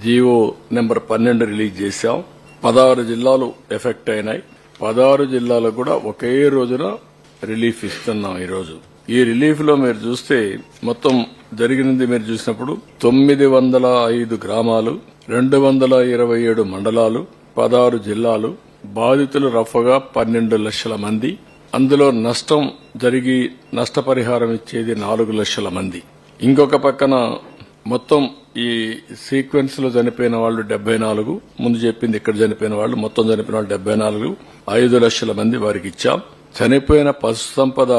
GO number 12 release చేశాం. 16 జిల్లాలు effect అయినాయి. 16 జిల్లాలకు కూడా ఒకే రోజున రిలీఫ్ ఇస్తున్నాం. ఈరోజు ఈ రిలీఫ్ లో మీరు చూస్తే మొత్తం జరిగినది మీరు చూసినప్పుడు 905 గ్రామాలు, 227 మండలాలు, 16 జిల్లాలు, బాధితులు రఫ్గా 12 లక్షల మంది. అందులో నష్టం జరిగి నష్టపరిహారం ఇచ్చేది 4 లక్షల మంది. ఇంకొక పక్కన మొత్తం ఈ సీక్వెన్స్ లో చనిపోయిన వాళ్ళు 74, ముందు చెప్పింది ఇక్కడ చనిపోయిన వాళ్ళు మొత్తం చనిపోయిన వాళ్ళు 74, 5 లక్షల మంది వారికి ఇచ్చాం. చనిపోయిన పశు సంపద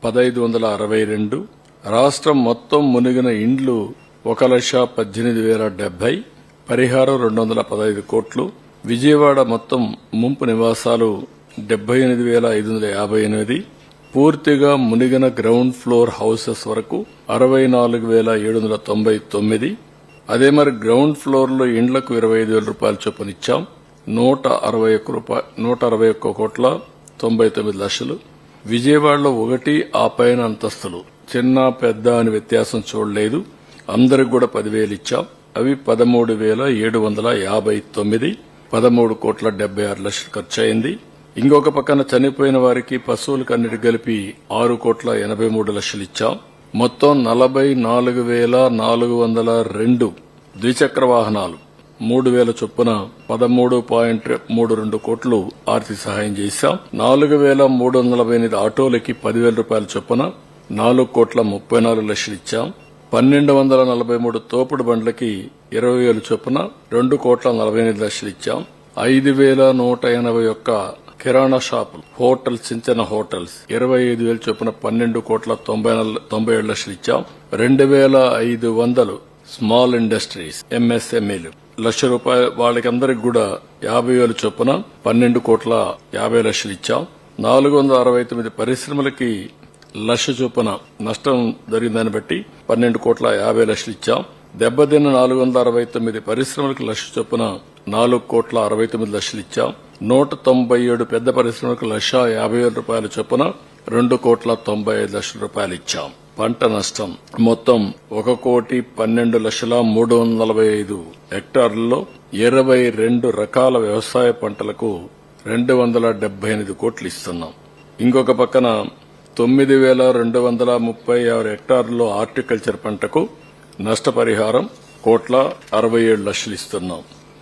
1562. రాష్ట్రం మొత్తం మునిగిన ఇండ్లు 1,18,070. పరిహారం 215 కోట్లు. విజయవాడ మొత్తం ముంపు నివాసాలు 78,558. పూర్తిగా మునిగిన గ్రౌండ్ ఫ్లోర్ హౌసెస్ వరకు 64,799. అదే మరి గ్రౌండ్ ఫ్లోర్ లో ఇండ్లకు 25,000 రూపాయల చొప్పున ఇచ్చాం. 161 కోట్ల 99 లక్షలు. విజయవాడలో 1 ఆ పైన అంతస్తులు చిన్న పెద్ద అని వ్యత్యాసం చూడలేదు. అందరికి కూడా 10,000 ఇచ్చాం. అవి 13,759. 13 కోట్ల 76 లక్షలు ఖర్చయింది. ఇంకొక పక్కన చనిపోయిన వారికి పశువులకు అన్నిటి కలిపి 6 కోట్ల 83 లక్షలు ఇచ్చాం. మొత్తం 44,402 ద్విచక్ర వాహనాలు 3,000 చొప్పున 13.32 కోట్లు ఆర్థిక సహాయం చేశాం. 4,348 ఆటోలకి 10,000 రూపాయల చొప్పున 4 కోట్ల 34 లక్షలు ఇచ్చాం. 1,243 తోపుడు బండ్లకి 20,000 చొప్పున 2 కోట్ల 48 లక్షలు ఇచ్చాం. 5,181 కిరాణా షాపులు, హోటల్స్, చిన్న హోటల్స్ 25,000 చొప్పున 12 కోట్ల 97 లక్షలు ఇచ్చాం. 2,500 స్మాల్ ఇండస్ట్రీస్, ఎంఎస్ఎంఈలు 1,00,000 రూపాయలు వాళ్ళకి అందరికి కూడా 50,000 చొప్పున 12 కోట్ల 50 లక్షలు ఇచ్చాం. 469 పరిశ్రమలకి 1,00,000 చొప్పున నష్టం జరిగిందని బట్టి 12 కోట్ల 50 లక్షలు ఇచ్చాం. దెబ్బతిన్న 469 పరిశ్రమలకు 1,00,000 చొప్పున 4 కోట్ల 69 లక్షలు ఇచ్చాం. 197 పెద్ద పరిశ్రమలకు 1,50,000 రూపాయల చొప్పున 2 కోట్ల 95 లక్షల రూపాయలు ఇచ్చాం. పంట నష్టం మొత్తం 1,12,345 హెక్టార్లలో 22 రకాల వ్యవసాయ పంటలకు 278 కోట్లు ఇస్తున్నాం. ఇంకొక పక్కన 9,236 హెక్టార్లలో హార్టికల్చర్ పంటకు నష్టపరిహారం 1,67 లక్షలు ఇస్తున్నాం.